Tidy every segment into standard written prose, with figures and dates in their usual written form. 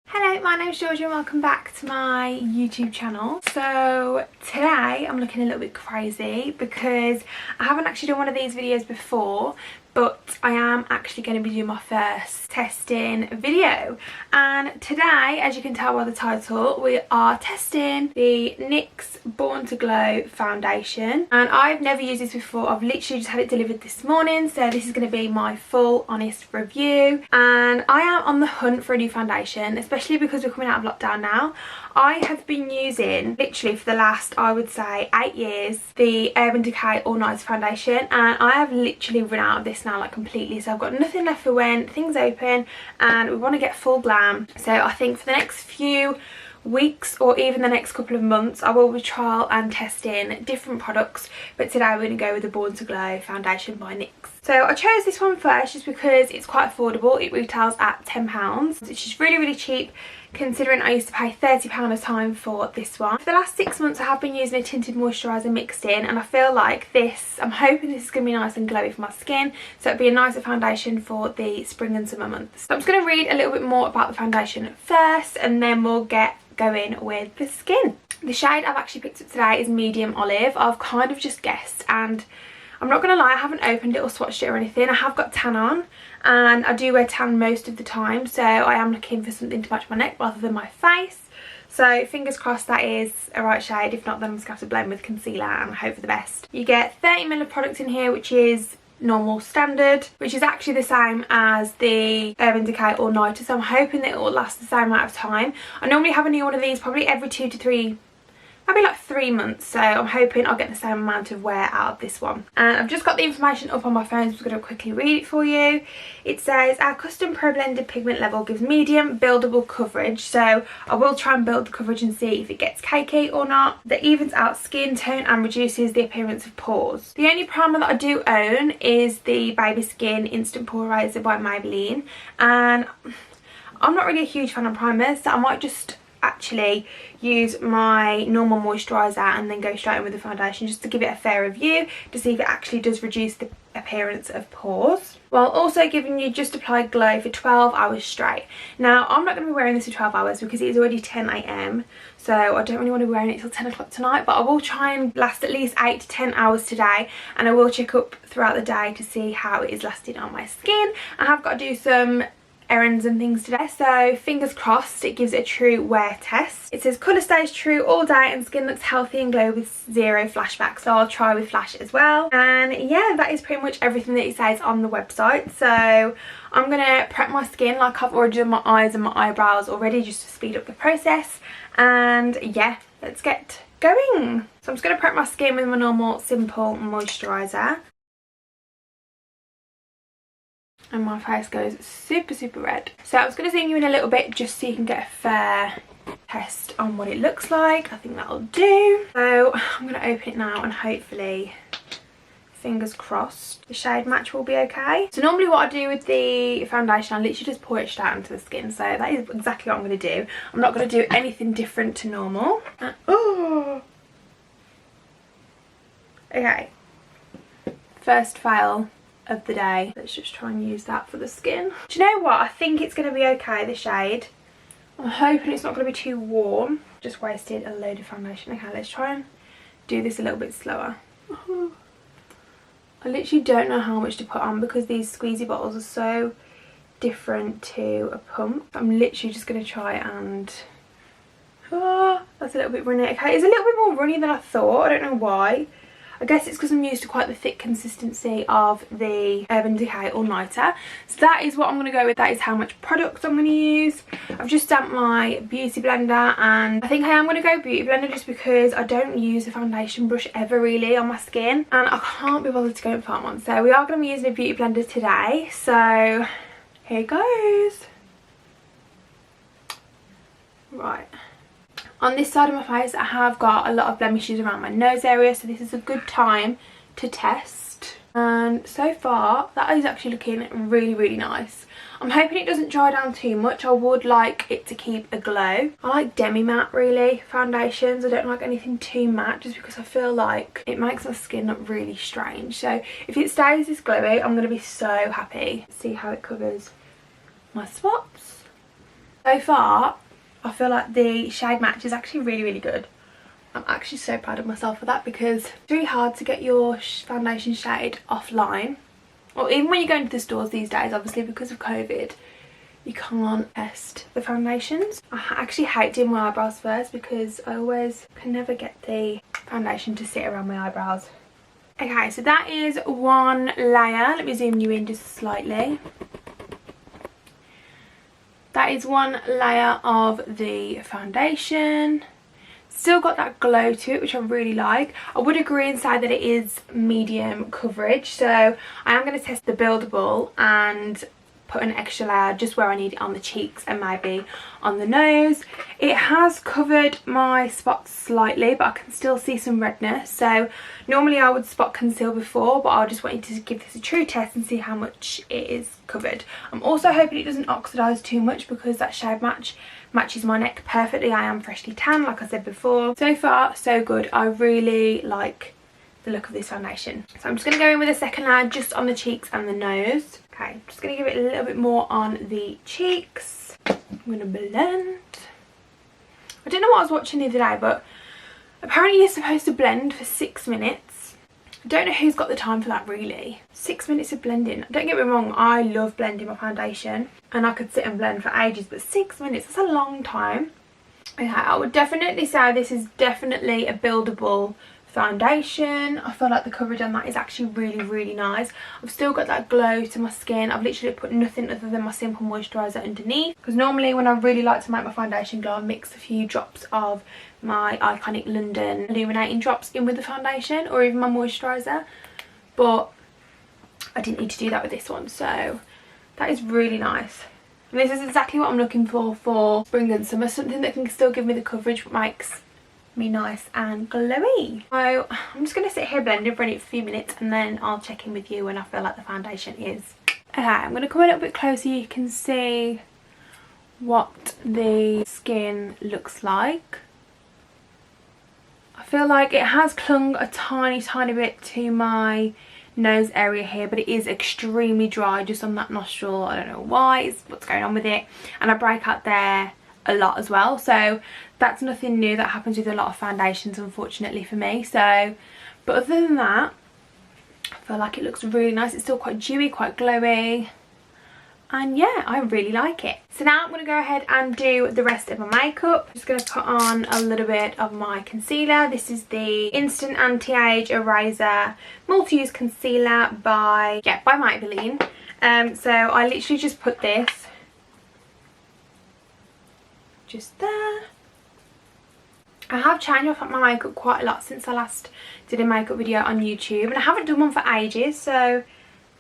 Hello, my name's Georgia and welcome back to my YouTube channel. So today I'm looking a little bit crazy because I haven't actually done one of these videos before, but I am actually going to be doing my first testing video. And today, as you can tell by the title, we are testing the NYX Born to Glow foundation. And I've never used this before. I've literally just had it delivered this morning, so this is going to be my full honest review. And I am on the hunt for a new foundation, especially because we're coming out of lockdown now. I have been using, literally for the last, I would say, 8 years, the Urban Decay All Night foundation, and I have literally run out of this now, like completely. So I've got nothing left for when things open and we want to get full glam. So I think for the next few weeks or even the next couple of months I will be trial and testing different products, but today we're going to go with the Born to Glow foundation by NYX. So I chose this one first just because it's quite affordable. It retails at £10, which is really cheap considering I used to pay £30 a time for this one. For the last 6 months I have been using a tinted moisturiser mixed in, and I feel like this, I'm hoping this is going to be nice and glowy for my skin, so it'll be a nicer foundation for the spring and summer months. So I'm just going to read a little bit more about the foundation first and then we'll get going with the skin. The shade I've actually picked up today is medium olive. I've kind of just guessed, and I'm not going to lie, I haven't opened it or swatched it or anything. I have got tan on and I do wear tan most of the time, so I am looking for something to match my neck rather than my face. So fingers crossed that is a right shade. If not, then I'm just going to have to blend with concealer and hope for the best. You get 30ml of product in here, which is normal standard, which is actually the same as the Urban Decay All Nighter, so I'm hoping that it will last the same amount of time. I normally have a new one of these probably every 2 to 3, maybe like 3 months, so I'm hoping I'll get the same amount of wear out of this one. And I've just got the information up on my phone, so I'm just going to quickly read it for you. It says our custom pro blended pigment level gives medium buildable coverage, so I will try and build the coverage and see if it gets cakey or not. That evens out skin tone and reduces the appearance of pores. The only primer that I do own is the Baby Skin Instant Pore Eraser by Maybelline, and I'm not really a huge fan of primers, so I might just actually use my normal moisturiser and then go straight in with the foundation just to give it a fair review to see if it actually does reduce the appearance of pores, while also giving you just applied glow for 12 hours straight. Now I'm not going to be wearing this for 12 hours because it is already 10 AM, so I don't really want to be wearing it till 10 o'clock tonight, but I will try and last at least 8 to 10 hours today, and I will check up throughout the day to see how it is lasting on my skin. I have got to do some errands and things today, so fingers crossed it gives it a true wear test. It says colour stays true all day and skin looks healthy and glow with 0 flashback, so I'll try with flash as well. And yeah, that is pretty much everything that it says on the website. So I'm gonna prep my skin like I've already done my eyes and my eyebrows already, just to speed up the process. And yeah, let's get going. So I'm just gonna prep my skin with my normal simple moisturiser. And my face goes super red. So I was going to zoom you in a little bit just so you can get a fair test on what it looks like. I think that'll do. So I'm going to open it now and hopefully, fingers crossed, the shade match will be okay. So normally what I do with the foundation, I literally just pour it straight onto the skin. So that is exactly what I'm going to do. I'm not going to do anything different to normal. Oh! Okay. First fail of the day. Let's just try and use that for the skin. Do you know what? I think it's going to be okay, the shade. I'm hoping it's not going to be too warm. Just wasted a load of foundation. Okay, let's try and do this a little bit slower. I literally don't know how much to put on because these squeezy bottles are so different to a pump. I'm literally just going to try and... Oh, that's a little bit runny. Okay, it's a little bit more runny than I thought. I don't know why. I guess it's because I'm used to quite the thick consistency of the Urban Decay All Nighter. So that is what I'm going to go with. That is how much product I'm going to use. I've just stamped my beauty blender, and I think I am going to go beauty blender just because I don't use a foundation brush ever really on my skin, and I can't be bothered to go and find one. So we are going to be using a beauty blender today. So here goes. Right. On this side of my face I have got a lot of blemishes around my nose area, so this is a good time to test. And so far that is actually looking really nice. I'm hoping it doesn't dry down too much. I would like it to keep a glow. I like demi matte really foundations. I don't like anything too matte just because I feel like it makes my skin look really strange. So if it stays this glowy I'm going to be so happy. See how it covers my spots. So far, I feel like the shade match is actually really, really good. I'm actually so proud of myself for that because it's really hard to get your foundation shade offline. Or even when you go into the stores these days, obviously because of COVID, you can't test the foundations. I actually hate doing my eyebrows first because I always can never get the foundation to sit around my eyebrows. Okay, so that is one layer. Let me zoom you in just slightly. That is one layer of the foundation. Still got that glow to it, which I really like. I would agree and say that it is medium coverage, so I am going to test the Buildable and put an extra layer just where I need it on the cheeks and maybe on the nose. It has covered my spots slightly, but I can still see some redness. So normally I would spot conceal before, but I just wanted to give this a true test and see how much it is covered. I'm also hoping it doesn't oxidise too much because that shade matches my neck perfectly. I am freshly tan, like I said before. So far so good. I really like the look of this foundation. So I'm just going to go in with a second layer just on the cheeks and the nose. Okay, I'm just going to give it a little bit more on the cheeks. I'm going to blend. I don't know what I was watching the other day, but apparently you're supposed to blend for 6 minutes. I don't know who's got the time for that really. 6 minutes of blending. Don't get me wrong, I love blending my foundation and I could sit and blend for ages, but 6 minutes, that's a long time. Okay, I would definitely say this is definitely a buildable foundation. I feel like the coverage on that is actually really, really nice. I've still got that glow to my skin. I've literally put nothing other than my simple moisturiser underneath, because normally when I really like to make my foundation glow, I mix a few drops of my Iconic London illuminating drops in with the foundation or even my moisturiser, but I didn't need to do that with this one, so that is really nice. And this is exactly what I'm looking for spring and summer, something that can still give me the coverage but makes me nice and glowy. So I'm just going to sit here blending for a few minutes and then I'll check in with you when I feel like the foundation is. Okay, I'm going to come a little bit closer so you can see what the skin looks like. I feel like it has clung a tiny bit to my nose area here, but it is extremely dry just on that nostril. I don't know why, what's going on with it, and I break out there a lot as well, so that's nothing new. That happens with a lot of foundations, unfortunately for me. So, but other than that, I feel like it looks really nice. It's still quite dewy, quite glowy, and yeah, I really like it. So now I'm going to go ahead and do the rest of my makeup. I'm just going to put on a little bit of my concealer. This is the Instant Anti-Age Eraser Multi-Use Concealer by Maybelline. So I literally just put this just there. I have changed my makeup quite a lot since I last did a makeup video on YouTube, and I haven't done one for ages, so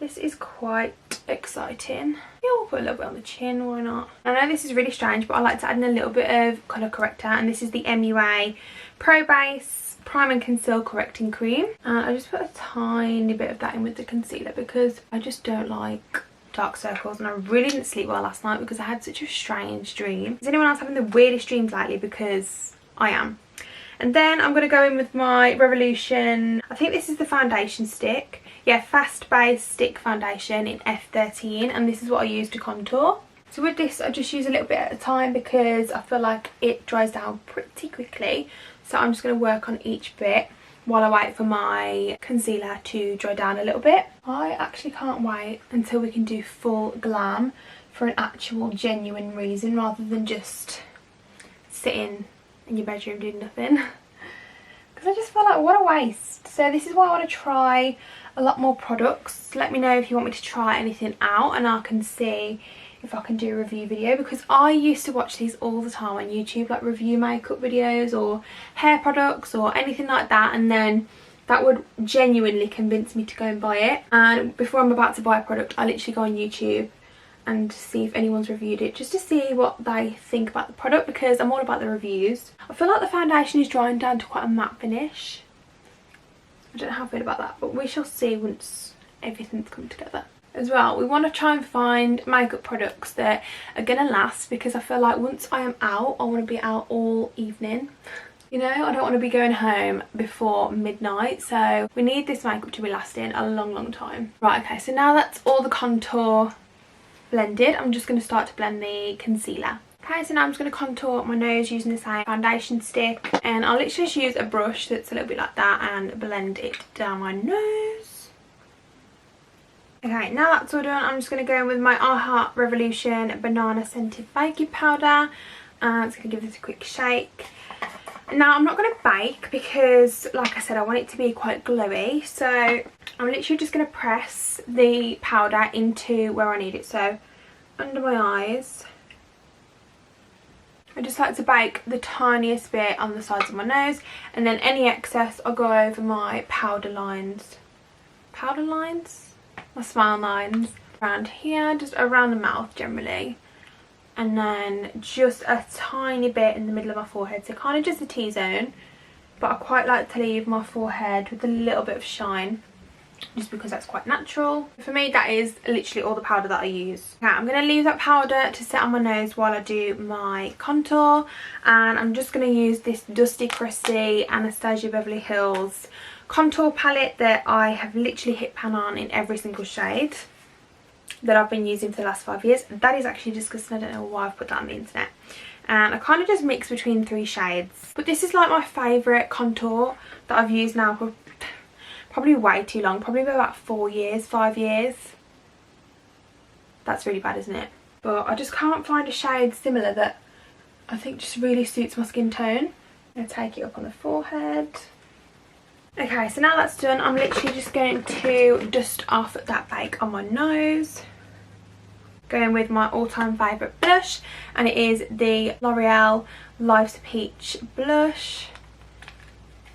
this is quite exciting. Yeah, we'll put a little bit on the chin, why not? I know this is really strange, but I like to add in a little bit of colour corrector, and this is the MUA Pro Base Prime and Conceal Correcting Cream. And I just put a tiny bit of that in with the concealer because I just don't like dark circles, and I really didn't sleep well last night because I had such a strange dream. Is anyone else having the weirdest dreams lately? Because I am. And then I'm going to go in with my Revolution, I think this is the foundation stick. Yeah, Fast Base Stick Foundation in F13, and this is what I use to contour. So with this I just use a little bit at a time because I feel like it dries down pretty quickly. So I'm just going to work on each bit while I wait for my concealer to dry down a little bit. I actually can't wait until we can do full glam for an actual genuine reason rather than just sitting in your bedroom doing nothing. Because I just feel like what a waste. So this is why I want to try a lot more products. Let me know if you want me to try anything out and I can see if I can do a review video, because I used to watch these all the time on YouTube, like review makeup videos or hair products or anything like that, and then that would genuinely convince me to go and buy it. And before I'm about to buy a product, I literally go on YouTube and see if anyone's reviewed it just to see what they think about the product, because I'm all about the reviews. I feel like the foundation is drying down to quite a matte finish. I don't know how I feel about that, but we shall see once everything's come together. As well, we want to try and find makeup products that are going to last, because I feel like once I am out, I want to be out all evening. You know, I don't want to be going home before midnight, so we need this makeup to be lasting a long time. Right, okay, so now that's all the contour blended, I'm just going to start to blend the concealer. Okay, so now I'm just going to contour my nose using the same foundation stick, and I'll literally just use a brush that's a little bit like that and blend it down my nose. Okay, now that's all done, I'm just going to go in with my I Heart Revolution Banana Scented Baking Powder, and I'm just going to give this a quick shake. Now I'm not going to bake because, like I said, I want it to be quite glowy, so I'm literally just going to press the powder into where I need it, so under my eyes. I just like to bake the tiniest bit on the sides of my nose, and then any excess I'll go over my powder lines. Powder lines? My smile lines. Around here, just around the mouth generally. And then just a tiny bit in the middle of my forehead, so kind of just a T-zone. But I quite like to leave my forehead with a little bit of shine, just because that's quite natural. For me, that is literally all the powder that I use. Now I'm going to leave that powder to set on my nose while I do my contour, and I'm just going to use this Dusty Crusty Anastasia Beverly Hills contour palette that I have literally hit pan on in every single shade that I've been using for the last 5 years. That is actually disgusting. I don't know why I've put that on the internet. And I kind of just mix between 3 shades, but this is like my favourite contour that I've used now for probably way too long, probably about 4 years, 5 years. That's really bad, isn't it? But I just can't find a shade similar that I think just really suits my skin tone. I'm going to take it up on the forehead. Okay, so now that's done, I'm literally just going to dust off that bake on my nose. Going with my all-time favourite blush, and it is the L'Oreal Life's Peach blush.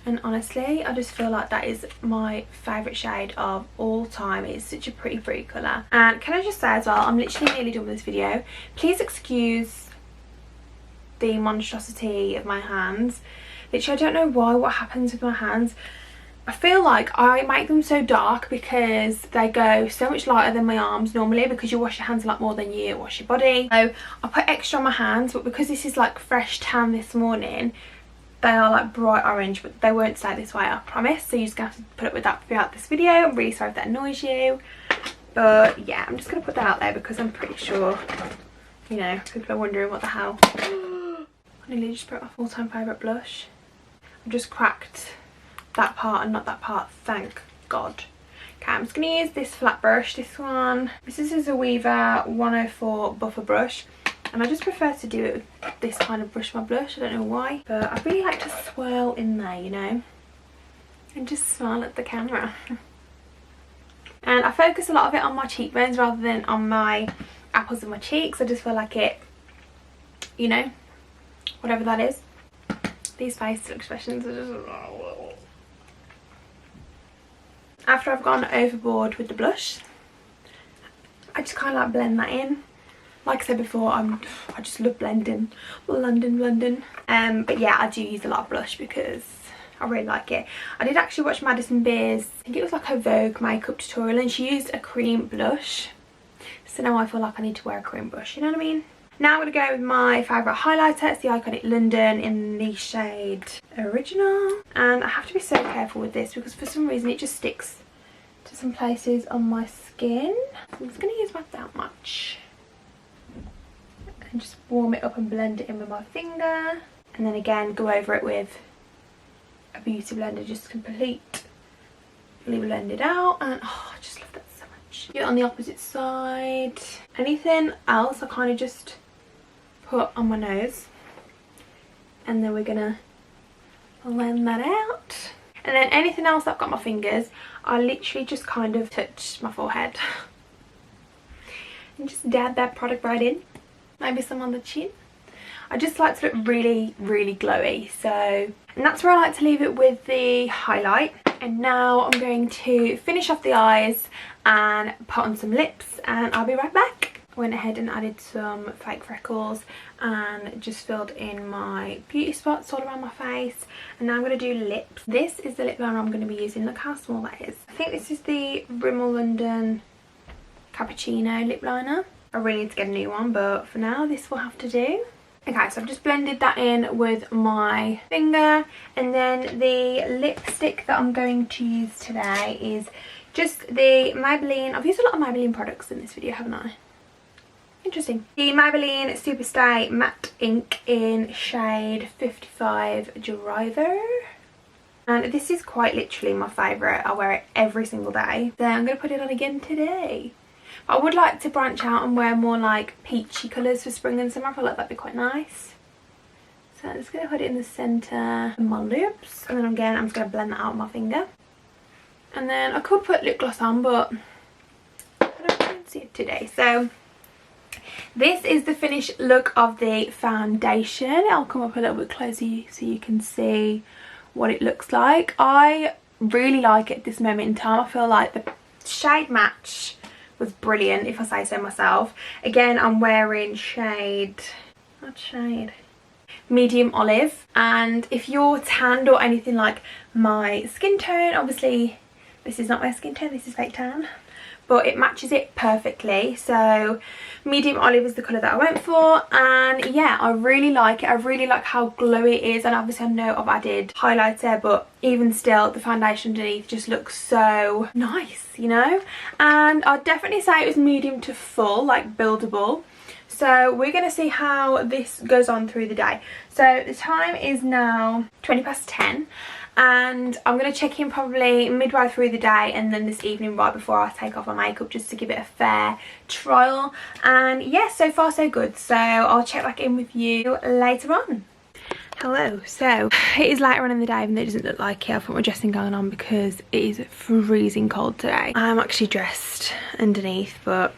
And honestly, I just feel like that is my favourite shade of all time. It's such a pretty colour. And can I just say as well, I'm literally nearly done with this video. Please excuse the monstrosity of my hands. Literally, I don't know why, what happens with my hands. I feel like I make them so dark because they go so much lighter than my arms normally, because you wash your hands a lot more than you wash your body. So I put extra on my hands, but because this is like fresh tan this morning, they are like bright orange, but they won't stay this way, I promise. So you're just going to have to put up with that throughout this video. I'm really sorry if that annoys you. But yeah, I'm just going to put that out there because I'm pretty sure, you know, people are wondering what the hell. I nearly just put my all-time favourite blush. I've just cracked that part and not that part, thank God. Okay, I'm just going to use this flat brush, this one. This is a Weaver 104 buffer brush. And I just prefer to do it with this kind of brush, my blush. I don't know why, but I really like to swirl in there, you know, and just smile at the camera. And I focus a lot of it on my cheekbones rather than on my apples of my cheeks. I just feel like it, you know, whatever that is. These facial expressions are just... After I've gone overboard with the blush, I just kind of like blend that in. Like I said before, I just love blending. Blending. But yeah, I do use a lot of blush because I really like it. I did actually watch Madison Beer's, I think it was like her Vogue makeup tutorial, and she used a cream blush. So now I feel like I need to wear a cream blush, you know what I mean? Now I'm going to go with my favourite highlighter. It's the Iconic London in the shade Original. And I have to be so careful with this because for some reason it just sticks to some places on my skin. I'm just going to use about that much. And just warm it up and blend it in with my finger. And then again, go over it with a beauty blender just to completely blend it out. And oh, I just love that so much. Do it on the opposite side. Anything else I kind of just put on my nose, and then we're gonna blend that out. And then anything else I've got my fingers, I literally just kind of touch my forehead and just dab that product right in. Maybe some on the chin. I just like to look really glowy, so, and that's where I like to leave it with the highlight. And now I'm going to finish off the eyes and put on some lips, and I'll be right back. I went ahead and added some fake freckles and just filled in my beauty spots all around my face. And now I'm going to do lips. This is the lip liner I'm going to be using. Look how small that is. I think this is the Rimmel London Cappuccino lip liner. I really need to get a new one, but for now this will have to do. Okay, so I've just blended that in with my finger, and then the lipstick that I'm going to use today is just the Maybelline. I've used a lot of Maybelline products in this video, haven't I? Interesting. The Maybelline Superstay Matte Ink in shade 55 Driver. And this is quite literally my favourite. I wear it every single day. So I'm going to put it on again today. I would like to branch out and wear more like peachy colours for spring and summer. I feel like that'd be quite nice. So I'm just going to put it in the centre of my lips. And then again, I'm just going to blend that out with my finger. And then I could put lip gloss on, but I don't fancy it today. So this is the finished look of the foundation. I'll come up a little bit closer so you can see what it looks like. I really like it at this moment in time. I feel like the shade match was brilliant, if I say so myself. Again, I'm wearing shade, what shade? Medium olive. And if you're tanned or anything like my skin tone, obviously this is not my skin tone, this is fake tan, but it matches it perfectly. So medium olive is the colour that I went for, and yeah, I really like it. I really like how glowy it is, and obviously I know I've added highlighter, but even still the foundation underneath just looks so nice, you know. And I'd definitely say it was medium to full, like buildable. So we're going to see how this goes on through the day. So the time is now 10:20, and I'm going to check in probably midway through the day and then this evening right before I take off my makeup, just to give it a fair trial. And yeah, so far so good. So I'll check back in with you later on. Hello. So it is later on in the day, even though it doesn't look like it. I've put my dressing gown on because it is freezing cold today. I'm actually dressed underneath, but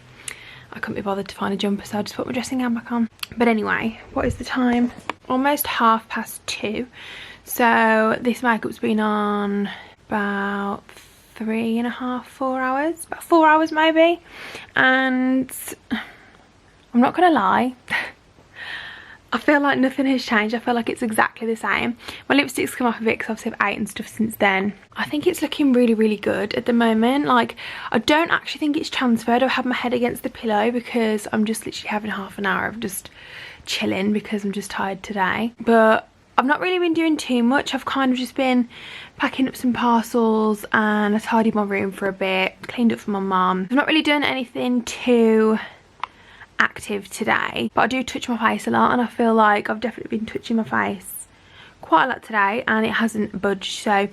I couldn't be bothered to find a jumper, so I just put my dressing gown back on. But anyway, what is the time? Almost 2:30. So this makeup's been on about 3.5, 4 hours. About 4 hours maybe. And I'm not gonna lie, I feel like nothing has changed. I feel like it's exactly the same. My lipstick's come off a bit because obviously I've ate and stuff since then. I think it's looking really, really good at the moment. Like, I don't actually think it's transferred. I've had my head against the pillow because I'm just literally having half an hour of just chilling because I'm just tired today. But I've not really been doing too much. I've kind of just been packing up some parcels, and I tidied my room for a bit, cleaned up for my mum. I've not really done anything too active today, but I do touch my face a lot, and I feel like I've definitely been touching my face quite a lot today, and it hasn't budged. So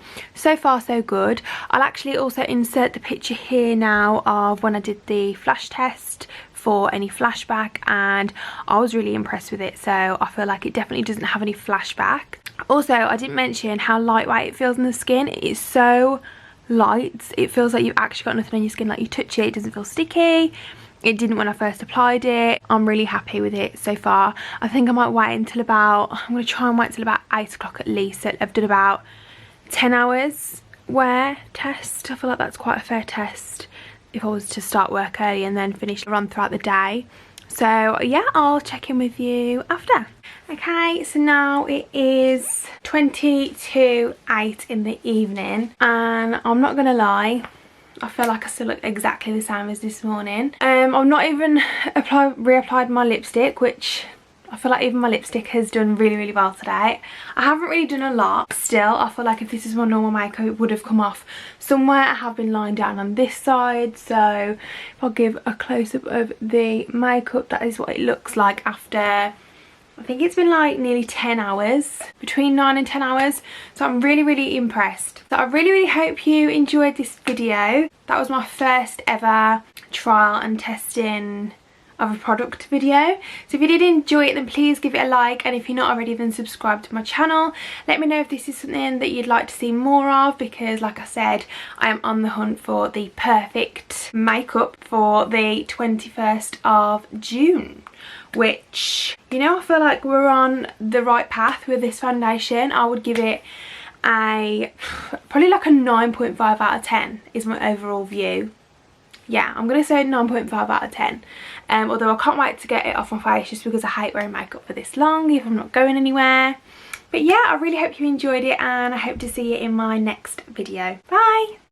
far so good. I'll actually also insert the picture here now of when I did the flash test for any flashback, and I was really impressed with it. So I feel like it definitely doesn't have any flashback. Also, I didn't mention how lightweight it feels on the skin. It is so light. It feels like you've actually got nothing on your skin. Like, you touch it, it doesn't feel sticky. It didn't when I first applied it. I'm really happy with it so far. I think I might wait until about, I'm going to try and wait till about 8 o'clock at least. So I've done about 10 hours wear test. I feel like that's quite a fair test if I was to start work early and then finish run throughout the day. So yeah, I'll check in with you after. Okay, so now it is 8:20 in the evening, and I'm not going to lie, I feel like I still look exactly the same as this morning. I've not even reapplied my lipstick, which I feel like even my lipstick has done really, really well today. I haven't really done a lot. Still, I feel like if this is my normal makeup, it would have come off somewhere. I have been lying down on this side, so if I'll give a close-up of the makeup, that is what it looks like after, I think it's been like nearly 10 hours, between 9 and 10 hours. So I'm really, really impressed. So I really, really hope you enjoyed this video. That was my first ever trial and testing of a product video. So if you did enjoy it, then please give it a like, and if you're not already, then subscribe to my channel. Let me know if this is something that you'd like to see more of, because like I said, I am on the hunt for the perfect makeup for the 21st of June, which, you know, I feel like we're on the right path with this foundation. I would give it a probably like a 9.5 out of 10 is my overall view. Yeah, I'm gonna say 9.5 out of 10. Although I can't wait to get it off my face, just because I hate wearing makeup for this long if I'm not going anywhere. But yeah, I really hope you enjoyed it, and I hope to see you in my next video. Bye!